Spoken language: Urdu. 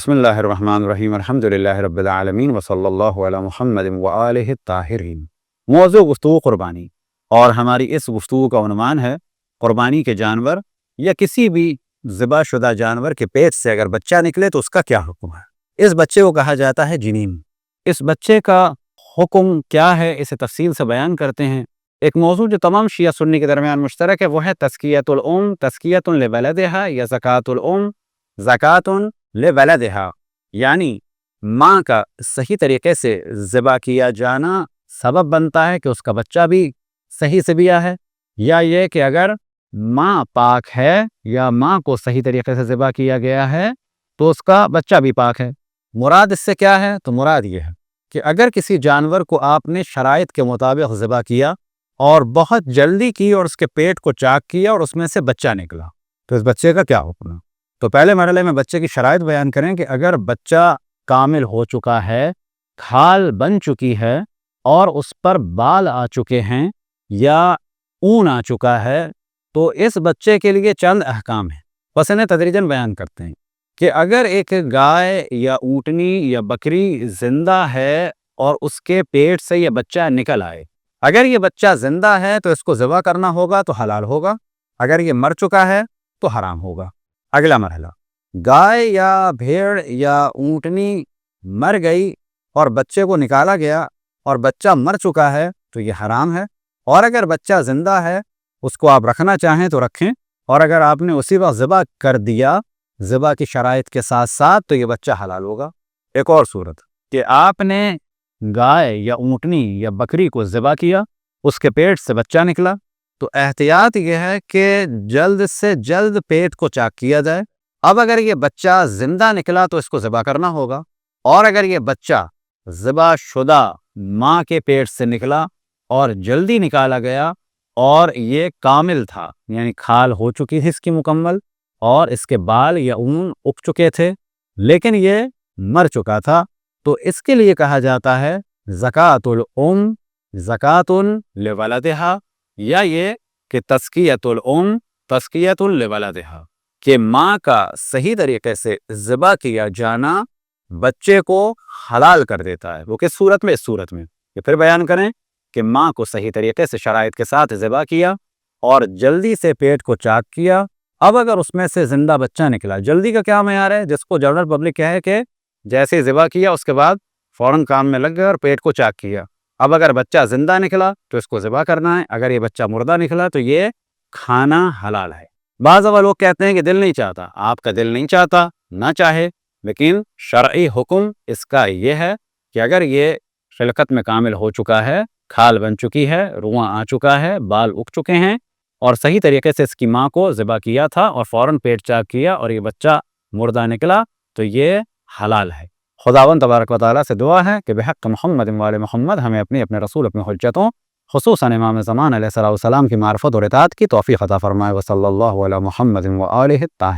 بسم اللہ الرحمن الرحیم الحمدللہ رب العالمین وصلی اللہ علی محمد وآلہ الطاہرین۔ موضوع گفتگو قربانی، اور ہماری اس گفتگو کا عنوان ہے قربانی کے جانور یا کسی بھی ذبح شدہ جانور کے پیٹ سے اگر بچہ نکلے تو اس کا کیا حکم ہے۔ اس بچے کو کہا جاتا ہے جنین۔ اس بچے کا حکم کیا ہے اسے تفصیل سے بیان کرتے ہیں۔ ایک موضوع جو تمام شیعہ سنی کے درمیان مشترک ہے وہ ہے تزکیۃ الام، تزکیۃ لولدہا یا زکوٰۃ الام، زکوٰۃ لولدہا، یعنی ماں کا صحیح طریقے سے ذبح کیا جانا سبب بنتا ہے کہ اس کا بچہ بھی صحیح سے بیا ہے، یا یہ کہ اگر ماں پاک ہے یا ماں کو صحیح طریقے سے ذبح کیا گیا ہے تو اس کا بچہ بھی پاک ہے۔ مراد اس سے کیا ہے؟ تو مراد یہ ہے کہ اگر کسی جانور کو آپ نے شرائط کے مطابق ذبح کیا اور بہت جلدی کی اور اس کے پیٹ کو چاک کیا اور اس میں سے بچہ نکلا تو اس بچے کا کیا حکم ہے؟ تو پہلے مرحلے میں بچے کی شرائط بیان کریں کہ اگر بچہ کامل ہو چکا ہے، کھال بن چکی ہے اور اس پر بال آ چکے ہیں یا اون آ چکا ہے تو اس بچے کے لیے چند احکام ہیں، بس انہیں تدریجاً بیان کرتے ہیں کہ اگر ایک گائے یا اونٹنی یا بکری زندہ ہے اور اس کے پیٹ سے یہ بچہ نکل آئے، اگر یہ بچہ زندہ ہے تو اس کو ذبح کرنا ہوگا تو حلال ہوگا، اگر یہ مر چکا ہے تو حرام ہوگا۔ اگلا مرحلہ، گائے یا بھیڑ یا اونٹنی مر گئی اور بچے کو نکالا گیا اور بچہ مر چکا ہے تو یہ حرام ہے، اور اگر بچہ زندہ ہے اس کو آپ رکھنا چاہیں تو رکھیں، اور اگر آپ نے اسی وقت ذبح کر دیا ذبح کی شرائط کے ساتھ ساتھ تو یہ بچہ حلال ہوگا۔ ایک اور صورت کہ آپ نے گائے یا اونٹنی یا بکری کو ذبح کیا، اس کے پیٹ سے بچہ نکلا تو احتیاط یہ ہے کہ جلد سے جلد پیٹ کو چاک کیا جائے۔ اب اگر یہ بچہ زندہ نکلا تو اس کو ذبح کرنا ہوگا، اور اگر یہ بچہ ذبح شدہ ماں کے پیٹ سے نکلا اور جلدی نکالا گیا اور یہ کامل تھا، یعنی کھال ہو چکی تھی اس کی مکمل اور اس کے بال یا اون اگ چکے تھے لیکن یہ مر چکا تھا، تو اس کے لیے کہا جاتا ہے زکوٰۃ الام، زکوٰۃ لولدہا، یا یہ کہ تزکیۃ الام، تزکیۃ لولدہا، کہ ماں کا صحیح طریقے سے ذبح کیا جانا بچے کو حلال کر دیتا ہے۔ وہ کس صورت میں؟ اس صورت میں کہ پھر بیان کریں کہ ماں کو صحیح طریقے سے شرائط کے ساتھ ذبح کیا اور جلدی سے پیٹ کو چاک کیا۔ اب اگر اس میں سے زندہ بچہ نکلا، جلدی کا کیا معیار ہے؟ جس کو جنرل پبلک کہے کہ جیسے ذبح کیا اس کے بعد فوراً کام میں لگ گیا اور پیٹ کو چاک کیا۔ اب اگر بچہ زندہ نکلا تو اس کو ذبح کرنا ہے، اگر یہ بچہ مردہ نکلا تو یہ کھانا حلال ہے۔ بعض لوگ کہتے ہیں کہ دل نہیں چاہتا، آپ کا دل نہیں چاہتا، نہ چاہے، لیکن شرعی حکم اس کا یہ ہے کہ اگر یہ خلقت میں کامل ہو چکا ہے، کھال بن چکی ہے، رواں آ چکا ہے، بال اگ چکے ہیں اور صحیح طریقے سے اس کی ماں کو ذبح کیا تھا اور فوراً پیٹ چاک کیا اور یہ بچہ مردہ نکلا تو یہ حلال ہے۔ خداوند تبارک و تعالیٰ سے دعا ہے کہ بحق محمد و آل محمد ہمیں اپنے رسول، اپنی حجتوں، خصوصاً امام زمان علیہ السلام کی معرفت اور اطاعت کی توفیق عطا فرمائے۔ وصلی اللہ علی محمد و آلہ الطاہرین۔